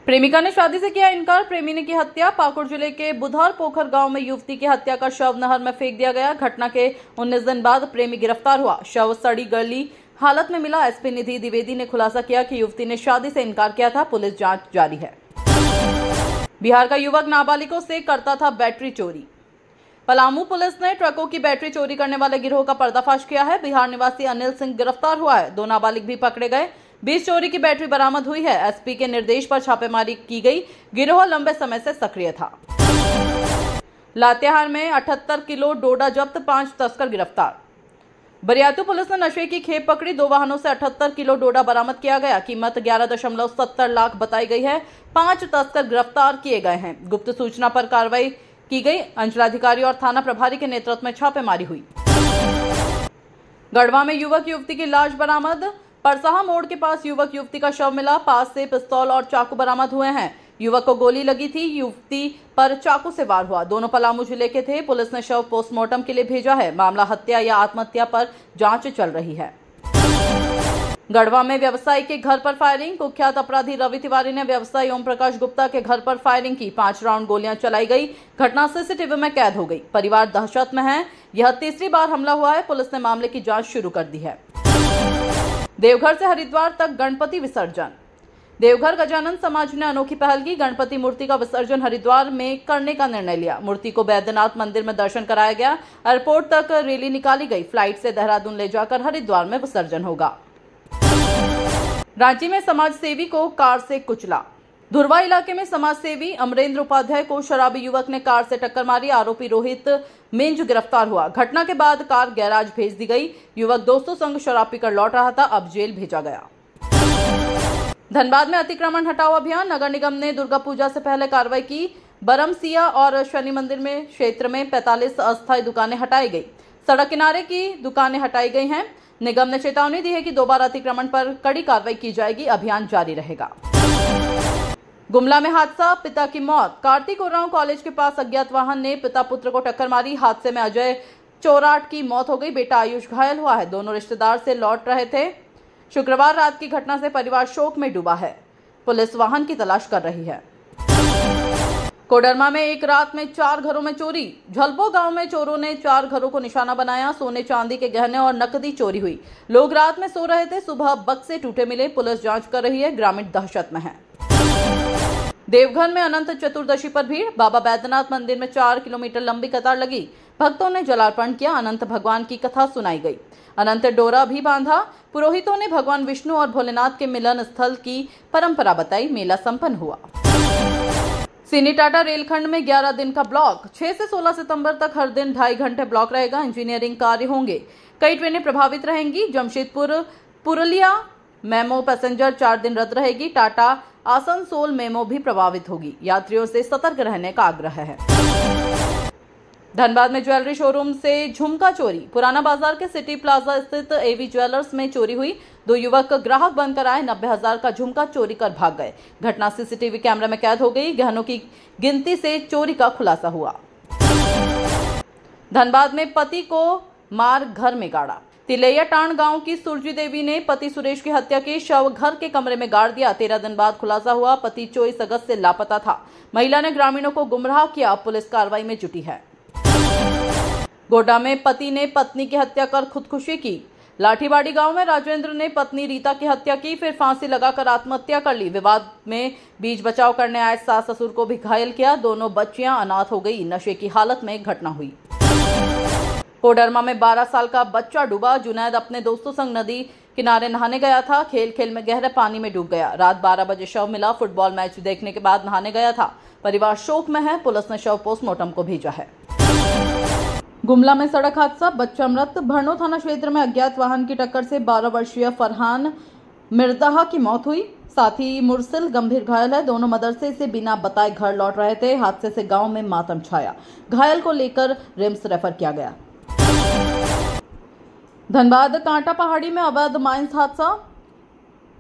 प्रेमिका ने शादी से किया इनकार, प्रेमी ने की हत्या। पाकुड़ जिले के बुधार पोखर गांव में युवती की हत्या का शव नहर में फेंक दिया गया। घटना के 19 दिन बाद प्रेमी गिरफ्तार हुआ। शव सड़ी गली हालत में मिला। एसपी निधि द्विवेदी ने खुलासा किया कि युवती ने शादी से इनकार किया था। पुलिस जांच जारी है। बिहार का युवक नाबालिगों से करता था बैटरी चोरी। पलामू पुलिस ने ट्रकों की बैटरी चोरी करने वाले गिरोह का पर्दाफाश किया है। बिहार निवासी अनिल सिंह गिरफ्तार हुआ है। 2 नाबालिग भी पकड़े गए। 20 चोरी की बैटरी बरामद हुई है। एसपी के निर्देश पर छापेमारी की गई। गिरोह लंबे समय से सक्रिय था। लातेहार में 78 किलो डोडा जब्त, 5 तस्कर गिरफ्तार। बरियातू पुलिस ने नशे की खेप पकड़ी। 2 वाहनों से 78 किलो डोडा बरामद किया गया। कीमत 11.70 लाख बताई गई है। 5 तस्कर गिरफ्तार किए गए हैं। गुप्त सूचना पर कार्रवाई की गई। अंचलाधिकारी और थाना प्रभारी के नेतृत्व में छापेमारी हुई। गढ़वा में युवक युवती की लाश बरामद। परसाहा मोड़ के पास युवक युवती का शव मिला। पास से पिस्तौल और चाकू बरामद हुए हैं। युवक को गोली लगी थी। युवती पर चाकू से वार हुआ। दोनों पलामू जिले के थे। पुलिस ने शव पोस्टमार्टम के लिए भेजा है। मामला हत्या या आत्महत्या पर जांच चल रही है। गढ़वा में व्यवसायी के घर पर फायरिंग। कुख्यात अपराधी रवि तिवारी ने व्यवसायी ओम प्रकाश गुप्ता के घर पर फायरिंग की। 5 राउंड गोलियां चलाई गई। घटना सीसीटीवी में कैद हो गई। परिवार दहशत में है। यह तीसरी बार हमला हुआ है। पुलिस ने मामले की जांच शुरू कर दी है। देवघर से हरिद्वार तक गणपति विसर्जन। देवघर गजानन समाज ने अनोखी पहल की। गणपति मूर्ति का विसर्जन हरिद्वार में करने का निर्णय लिया। मूर्ति को बैद्यनाथ मंदिर में दर्शन कराया गया। एयरपोर्ट तक रैली निकाली गई। फ्लाइट से देहरादून ले जाकर हरिद्वार में विसर्जन होगा। रांची में समाजसेवी को कार से कुचला। धुरवा इलाके में समाजसेवी अमरेंद्र उपाध्याय को शराबी युवक ने कार से टक्कर मारी। आरोपी रोहित मिंज गिरफ्तार हुआ। घटना के बाद कार गैराज भेज दी गई। युवक दोस्तों संग शराब पीकर लौट रहा था। अब जेल भेजा गया। धनबाद में अतिक्रमण हटाओ अभियान। नगर निगम ने दुर्गा पूजा से पहले कार्रवाई की। बरमसिया और शनि मंदिर में क्षेत्र में 45 अस्थायी दुकानें हटाई गई। सड़क किनारे की दुकानें हटाई गई हैं। निगम ने चेतावनी दी है कि दोबारा अतिक्रमण पर कड़ी कार्रवाई की जाएगी। अभियान जारी रहेगा। गुमला में हादसा, पिता की मौत। कार्तिक उरांव कॉलेज के पास अज्ञात वाहन ने पिता पुत्र को टक्कर मारी। हादसे में अजय चौराट की मौत हो गई। बेटा आयुष घायल हुआ है। दोनों रिश्तेदार से लौट रहे थे। शुक्रवार रात की घटना से परिवार शोक में डूबा है। पुलिस वाहन की तलाश कर रही है। कोडरमा में एक रात में 4 घरों में चोरी। झलपो गांव में चोरों ने 4 घरों को निशाना बनाया। सोने चांदी के गहने और नकदी चोरी हुई। लोग रात में सो रहे थे। सुबह बक्से टूटे मिले। पुलिस जांच कर रही है। ग्रामीण दहशत में है। देवघर में अनंत चतुर्दशी पर भीड़। बाबा बैद्यनाथ मंदिर में 4 किलोमीटर लंबी कतार लगी। भक्तों ने जलार्पण किया। अनंत भगवान की कथा सुनाई गई। अनंत डोरा भी बांधा। पुरोहितों ने भगवान विष्णु और भोलेनाथ के मिलन स्थल की परंपरा बताई। मेला संपन्न हुआ। सीनी टाटा रेलखंड में 11 दिन का ब्लॉक। 6 से 16 सितंबर तक हर दिन 2.5 घंटे ब्लॉक रहेगा। इंजीनियरिंग कार्य होंगे। कई ट्रेनें प्रभावित रहेंगी। जमशेदपुर पुरुलिया मेमो पैसेंजर 4 दिन रद्द रहेगी। टाटा आसनसोल मेमो भी प्रभावित होगी। यात्रियों से सतर्क रहने का आग्रह है। धनबाद में ज्वेलरी शोरूम से झुमका चोरी। पुराना बाजार के सिटी प्लाजा स्थित एवी ज्वेलर्स में चोरी हुई। 2 युवक ग्राहक बनकर आए। 90,000 का झुमका चोरी कर भाग गए। घटना सीसीटीवी कैमरे में कैद हो गई। गहनों की गिनती से चोरी का खुलासा हुआ। धनबाद में पति को मार घर में गाड़ा। तिलैया टांड गांव की सुरजी देवी ने पति सुरेश की हत्या की। शव घर के कमरे में गाड़ दिया। 13 दिन बाद खुलासा हुआ। पति 24 अगस्त से लापता था। महिला ने ग्रामीणों को गुमराह किया। पुलिस कार्रवाई में जुटी है। गोड्डा में पति ने पत्नी की हत्या कर खुदकुशी की। लाठीबाड़ी गांव में राजेंद्र ने पत्नी रीता की हत्या की, फिर फांसी लगाकर आत्महत्या कर ली। विवाद में बीच बचाव करने आए सास ससुर को भी घायल किया। दोनों बच्चियां अनाथ हो गई। नशे की हालत में घटना हुई। कोडरमा में 12 साल का बच्चा डूबा। जुनैद अपने दोस्तों संग नदी किनारे नहाने गया था। खेल खेल में गहरे पानी में डूब गया। रात 12 बजे शव मिला। फुटबॉल मैच देखने के बाद नहाने गया था। परिवार शोक में है। पुलिस ने शव पोस्टमार्टम को भेजा है। गुमला में सड़क हादसा, बच्चा मृत। भरनो थाना क्षेत्र में अज्ञात वाहन की टक्कर से 12 वर्षीय फरहान मिर्दाहा की मौत हुई। साथी मुरसिल गंभीर घायल है। दोनों मदरसे से बिना बताए घर लौट रहे थे। हादसे से गांव में मातम छाया। घायल को लेकर रिम्स रेफर किया गया। धनबाद कांटा पहाड़ी में अवैध माइंस हादसा।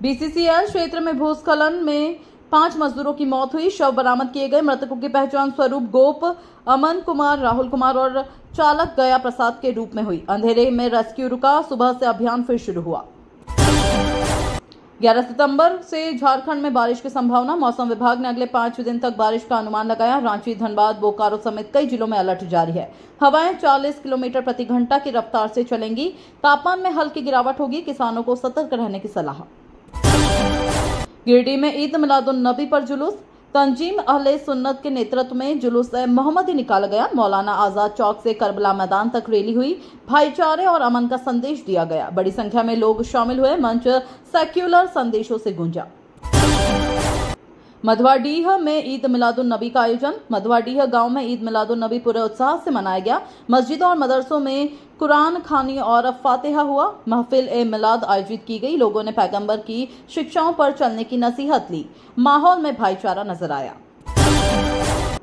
बीसीसीएल क्षेत्र में भूस्खलन में 5 मजदूरों की मौत हुई। शव बरामद किए गए। मृतकों की पहचान स्वरूप गोप, अमन कुमार, राहुल कुमार और चालक गया प्रसाद के रूप में हुई। अंधेरे में रेस्क्यू रुका। सुबह से अभियान फिर शुरू हुआ। 11 सितंबर से झारखंड में बारिश की संभावना। मौसम विभाग ने अगले 5 दिन तक बारिश का अनुमान लगाया। रांची, धनबाद, बोकारो समेत कई जिलों में अलर्ट जारी है। हवाएं 40 किलोमीटर प्रति घंटा की रफ्तार से चलेंगी। तापमान में हल्की गिरावट होगी। किसानों को सतर्क रहने की सलाह। गिरिडीह में ईद मिलादुन नबी पर जुलूस। तंजीम अहले सुन्नत के नेतृत्व में जुलूस मोहम्मदी निकाला गया। मौलाना आजाद चौक से करबला मैदान तक रैली हुई। भाईचारे और अमन का संदेश दिया गया। बड़ी संख्या में लोग शामिल हुए। मंच सेक्युलर संदेशों से गूंजा। मधवाडीह में ईद मिलादुन नबी का आयोजन। मधवाडीह गांव में ईद मिलादुन नबी पूरे उत्साह से मनाया गया। मस्जिदों और मदरसों में कुरान खानी और फातिहा हुआ। महफिल ए मिलाद आयोजित की गई। लोगों ने पैगंबर की शिक्षाओं पर चलने की नसीहत ली। माहौल में भाईचारा नजर आया।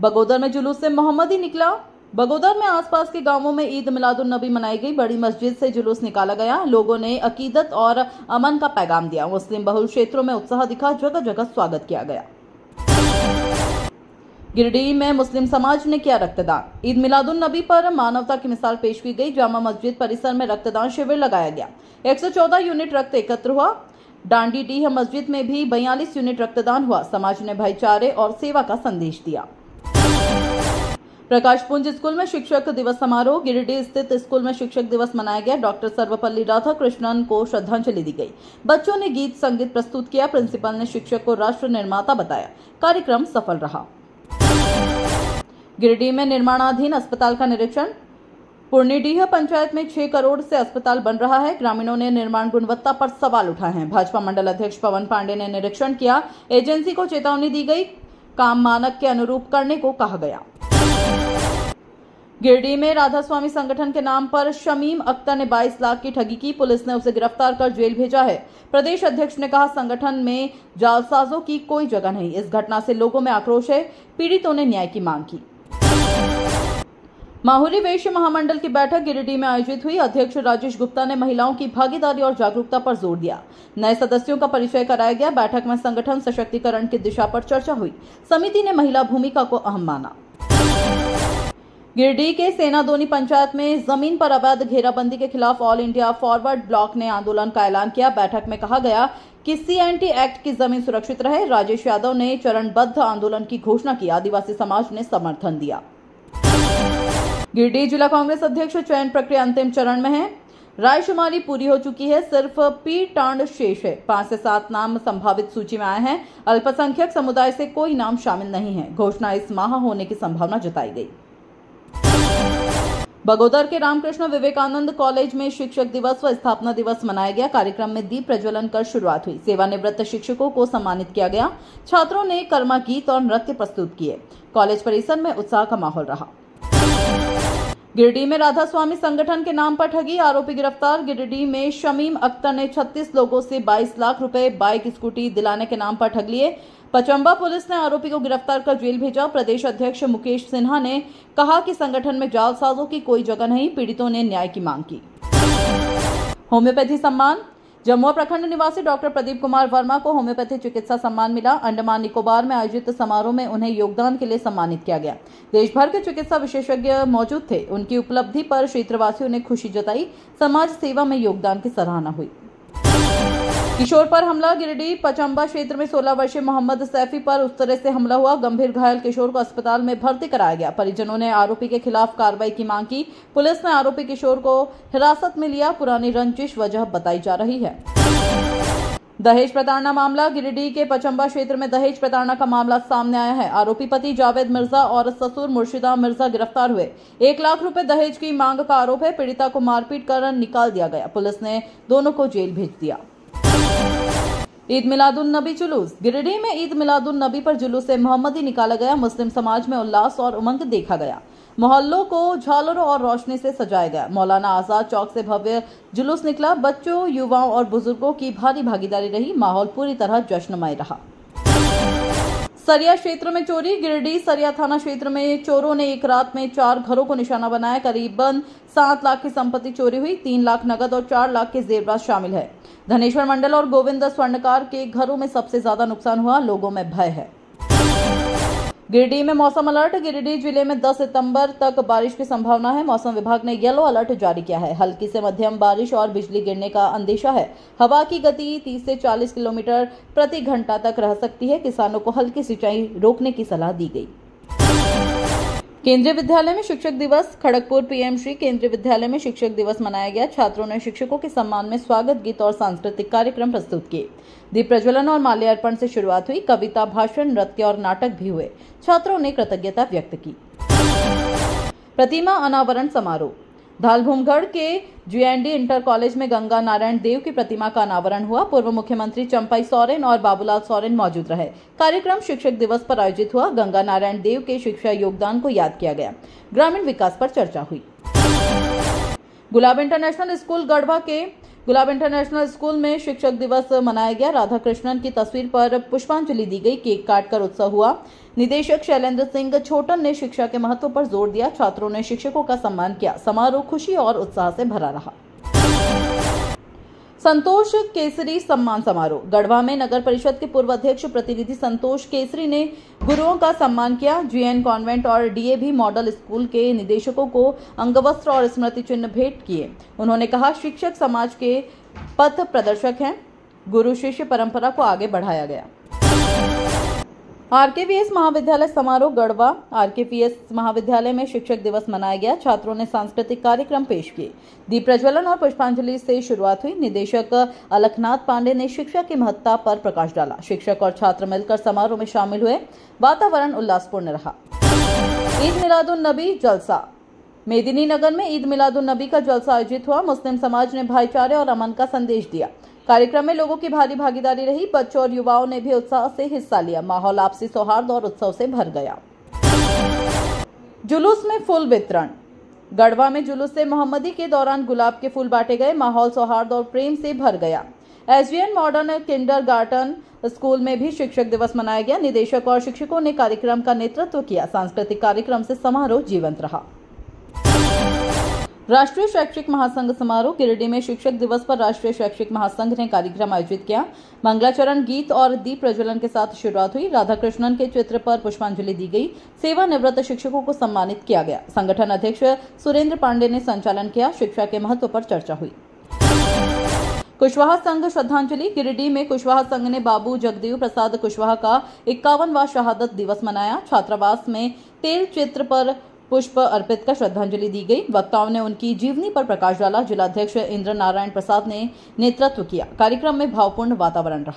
बगोदर में जुलूस से मोहम्मदी निकला। बगोदर में आसपास के गांवों में ईद मिलादुन नबी मनाई गई। बड़ी मस्जिद से जुलूस निकाला गया। लोगों ने अकीदत और अमन का पैगाम दिया। मुस्लिम बहुल क्षेत्रों में उत्साह दिखा। जगह जगह स्वागत किया गया। गिरिडीह में मुस्लिम समाज ने किया रक्तदान। ईद मिलादुन नबी पर मानवता की मिसाल पेश की गई। जामा मस्जिद परिसर में रक्तदान शिविर लगाया गया। 114 यूनिट रक्त एकत्र हुआ। डांडीडीह मस्जिद में भी 42 यूनिट रक्तदान हुआ। समाज ने भाईचारे और सेवा का संदेश दिया। प्रकाश पुंज स्कूल में शिक्षक दिवस समारोह। गिरिडीह स्थित स्कूल में शिक्षक दिवस मनाया गया। डॉक्टर सर्वपल्ली राधाकृष्णन को श्रद्धांजलि दी गई। बच्चों ने गीत संगीत प्रस्तुत किया। प्रिंसिपल ने शिक्षक को राष्ट्र निर्माता बताया। कार्यक्रम सफल रहा। गिरिडीह में निर्माणाधीन अस्पताल का निरीक्षण। पुरनीडीह पंचायत में 6 करोड़ से अस्पताल बन रहा है। ग्रामीणों ने निर्माण गुणवत्ता पर सवाल उठाए हैं। भाजपा मंडल अध्यक्ष पवन पांडे ने निरीक्षण किया। एजेंसी को चेतावनी दी गई। काम मानक के अनुरूप करने को कहा गया। गिरिडीह में राधा स्वामी संगठन के नाम पर शमीम अख्तर ने 22 लाख की ठगी की। पुलिस ने उसे गिरफ्तार कर जेल भेजा है। प्रदेश अध्यक्ष ने कहा, संगठन में जालसाजों की कोई जगह नहीं। इस घटना से लोगों में आक्रोश है। पीड़ितों ने न्याय की मांग की। माहुरी वैश्य महामंडल की बैठक गिरिडीह में आयोजित हुई। अध्यक्ष राजेश गुप्ता ने महिलाओं की भागीदारी और जागरूकता पर जोर दिया। नए सदस्यों का परिचय कराया गया। बैठक में संगठन सशक्तिकरण की दिशा पर चर्चा हुई। समिति ने महिला भूमिका को अहम माना। गिरिडीह के सेनादोनी पंचायत में जमीन पर अवैध घेराबंदी के खिलाफ ऑल इंडिया फॉरवर्ड ब्लॉक ने आंदोलन का ऐलान किया। बैठक में कहा गया कि सीएनटी एक्ट की जमीन सुरक्षित रहे। राजेश यादव ने चरणबद्ध आंदोलन की घोषणा की। आदिवासी समाज ने समर्थन दिया। गिरिडीह जिला कांग्रेस अध्यक्ष चयन प्रक्रिया अंतिम चरण में है। रायशुमारी पूरी हो चुकी है। सिर्फ पी टांड शेष है। 5 से 7 नाम संभावित सूची में आए हैं। अल्पसंख्यक समुदाय से कोई नाम शामिल नहीं है। घोषणा इस माह होने की संभावना जताई गई। बगोदर के रामकृष्ण विवेकानंद कॉलेज में शिक्षक दिवस व स्थापना दिवस मनाया गया। कार्यक्रम में दीप प्रज्वलन कर शुरुआत हुई। सेवानिवृत्त शिक्षकों को सम्मानित किया गया। छात्रों ने कर्मा गीत और नृत्य प्रस्तुत किए। कॉलेज परिसर में उत्साह का माहौल रहा। गिरिडीह में राधा स्वामी संगठन के नाम पर ठगी। आरोपी गिरफ्तार। गिरिडीह में शमीम अख्तर ने 36 लोगों से 22 लाख रुपए बाइक स्कूटी दिलाने के नाम पर ठग लिए। पचंबा पुलिस ने आरोपी को गिरफ्तार कर जेल भेजा। प्रदेश अध्यक्ष मुकेश सिन्हा ने कहा कि संगठन में जालसाजों की कोई जगह नहीं। पीड़ितों ने न्याय की मांग की। होम्योपैथी सम्मान। जमुआ प्रखंड निवासी डॉक्टर प्रदीप कुमार वर्मा को होम्योपैथी चिकित्सा सम्मान मिला। अंडमान निकोबार में आयोजित समारोह में उन्हें योगदान के लिए सम्मानित किया गया। देश भर के चिकित्सा विशेषज्ञ मौजूद थे। उनकी उपलब्धि पर क्षेत्रवासियों ने खुशी जताई। समाज सेवा में योगदान की सराहना हुई। किशोर पर हमला। गिरिडीह पचंबा क्षेत्र में 16 वर्षीय मोहम्मद सैफी पर उस तरह से हमला हुआ। गंभीर घायल किशोर को अस्पताल में भर्ती कराया गया। परिजनों ने आरोपी के खिलाफ कार्रवाई की मांग की। पुलिस ने आरोपी किशोर को हिरासत में लिया। पुरानी रंजिश वजह बताई जा रही है। दहेज प्रताड़ना मामला। गिरिडीह के पचंबा क्षेत्र में दहेज प्रताड़ना का मामला सामने आया है। आरोपी पति जावेद मिर्जा और ससुर मुर्शिदा मिर्जा गिरफ्तार हुए। 1 लाख रुपए दहेज की मांग का आरोप है। पीड़िता को मारपीट कर निकाल दिया गया। पुलिस ने दोनों को जेल भेज दिया। ईद मिलादुन नबी जुलूस। गिरिडीह में ईद मिलादुन नबी पर जुलूस मोहम्मदी निकाला गया। मुस्लिम समाज में उल्लास और उमंग देखा गया। मोहल्लों को झालरों और रोशनी से सजाया गया। मौलाना आजाद चौक से भव्य जुलूस निकला। बच्चों, युवाओं और बुजुर्गों की भारी भागीदारी रही। माहौल पूरी तरह जश्नमय रहा। सरिया क्षेत्र में चोरी। गिरिडीह सरिया थाना क्षेत्र में चोरों ने एक रात में 4 घरों को निशाना बनाया। करीबन 7 लाख की संपत्ति चोरी हुई। 3 लाख नगद और 4 लाख के जेवरात शामिल है। धनेश्वर मंडल और गोविंद स्वर्णकार के घरों में सबसे ज्यादा नुकसान हुआ। लोगों में भय है। गिरिडीह में मौसम अलर्ट। गिरिडीह जिले में 10 सितंबर तक बारिश की संभावना है। मौसम विभाग ने येलो अलर्ट जारी किया है। हल्की से मध्यम बारिश और बिजली गिरने का अंदेशा है। हवा की गति 30 से 40 किलोमीटर प्रति घंटा तक रह सकती है। किसानों को हल्की सिंचाई रोकने की सलाह दी गई। केंद्रीय विद्यालय में शिक्षक दिवस। खड़गपुर पीएम श्री केंद्रीय विद्यालय में शिक्षक दिवस मनाया गया। छात्रों ने शिक्षकों के सम्मान में स्वागत गीत और सांस्कृतिक कार्यक्रम प्रस्तुत किए। दीप प्रज्वलन और माल्यार्पण से शुरुआत हुई। कविता, भाषण, नृत्य और नाटक भी हुए। छात्रों ने कृतज्ञता व्यक्त की। प्रतिमा अनावरण समारोह। धालभूमगढ़ के जीएनडी इंटर कॉलेज में गंगा नारायण देव की प्रतिमा का अनावरण हुआ। पूर्व मुख्यमंत्री चंपाई सोरेन और बाबूलाल सोरेन मौजूद रहे। कार्यक्रम शिक्षक दिवस पर आयोजित हुआ। गंगा नारायण देव के शिक्षा योगदान को याद किया गया। ग्रामीण विकास पर चर्चा हुई। गुलाब इंटरनेशनल स्कूल गढ़वा के गुलाब इंटरनेशनल स्कूल में शिक्षक दिवस मनाया गया। राधा कृष्णन की तस्वीर पर पुष्पांजलि दी गई। केक काटकर उत्सव हुआ। निदेशक शैलेंद्र सिंह छोटन ने शिक्षा के महत्व पर जोर दिया। छात्रों ने शिक्षकों का सम्मान किया। समारोह खुशी और उत्साह से भरा रहा। संतोष केसरी सम्मान समारोह। गढ़वा में नगर परिषद के पूर्व अध्यक्ष प्रतिनिधि संतोष केसरी ने गुरुओं का सम्मान किया। जीएन कॉन्वेंट और डीएवी मॉडल स्कूल के निदेशकों को अंगवस्त्र और स्मृति चिन्ह भेंट किए। उन्होंने कहा, शिक्षक समाज के पथ प्रदर्शक हैं। गुरु शिष्य परंपरा को आगे बढ़ाया गया। आरकेवीएस महाविद्यालय समारोह गढ़वा। आरकेवीएस महाविद्यालय में शिक्षक दिवस मनाया गया। छात्रों ने सांस्कृतिक कार्यक्रम पेश किए। दीप प्रज्वलन और पुष्पांजलि से शुरुआत हुई। निदेशक अलखनाथ पांडे ने शिक्षा की महत्ता पर प्रकाश डाला। शिक्षक और छात्र मिलकर समारोह में शामिल हुए। वातावरण उल्लासपूर्ण रहा। ईद मिलादुन नबी जलसा। मेदिनीनगर में ईद मिलादुन नबी का जलसा आयोजित हुआ। मुस्लिम समाज ने भाईचारे और अमन का संदेश दिया। कार्यक्रम में लोगों की भारी भागीदारी रही। बच्चों और युवाओं ने भी उत्साह से हिस्सा लिया। माहौल आपसी सौहार्द और उत्सव से भर गया। जुलूस में फूल वितरण। गढ़वा में जुलूस से मोहम्मदी के दौरान गुलाब के फूल बांटे गए। माहौल सौहार्द और प्रेम से भर गया। एसजीएन मॉडर्न किंडरगार्टन स्कूल में भी शिक्षक दिवस मनाया गया। निदेशक और शिक्षकों ने कार्यक्रम का नेतृत्व किया। सांस्कृतिक कार्यक्रम से समारोह जीवंत रहा। राष्ट्रीय शैक्षिक महासंघ समारोह। गिरिडीह में शिक्षक दिवस पर राष्ट्रीय शैक्षिक महासंघ ने कार्यक्रम आयोजित किया। मंगलाचरण गीत और दीप प्रज्वलन के साथ शुरुआत हुई। राधा कृष्णन के चित्र पर पुष्पांजलि दी गई। सेवानिवृत्त शिक्षकों को सम्मानित किया गया। संगठन अध्यक्ष सुरेंद्र पांडे ने संचालन किया। शिक्षा के महत्व पर चर्चा हुई। कुशवाहा संघ श्रद्धांजलि। गिरिडीह में कुशवाहा संघ ने बाबू जगदेव प्रसाद कुशवाहा का 51वां शहादत दिवस मनाया। छात्रावास में तेल चित्र पर पुष्प अर्पित कर श्रद्धांजलि दी गई। वक्ताओं ने उनकी जीवनी पर प्रकाश डाला। जिलाध्यक्ष इंद्र नारायण प्रसाद ने नेतृत्व किया। कार्यक्रम में भावपूर्ण वातावरण रहा।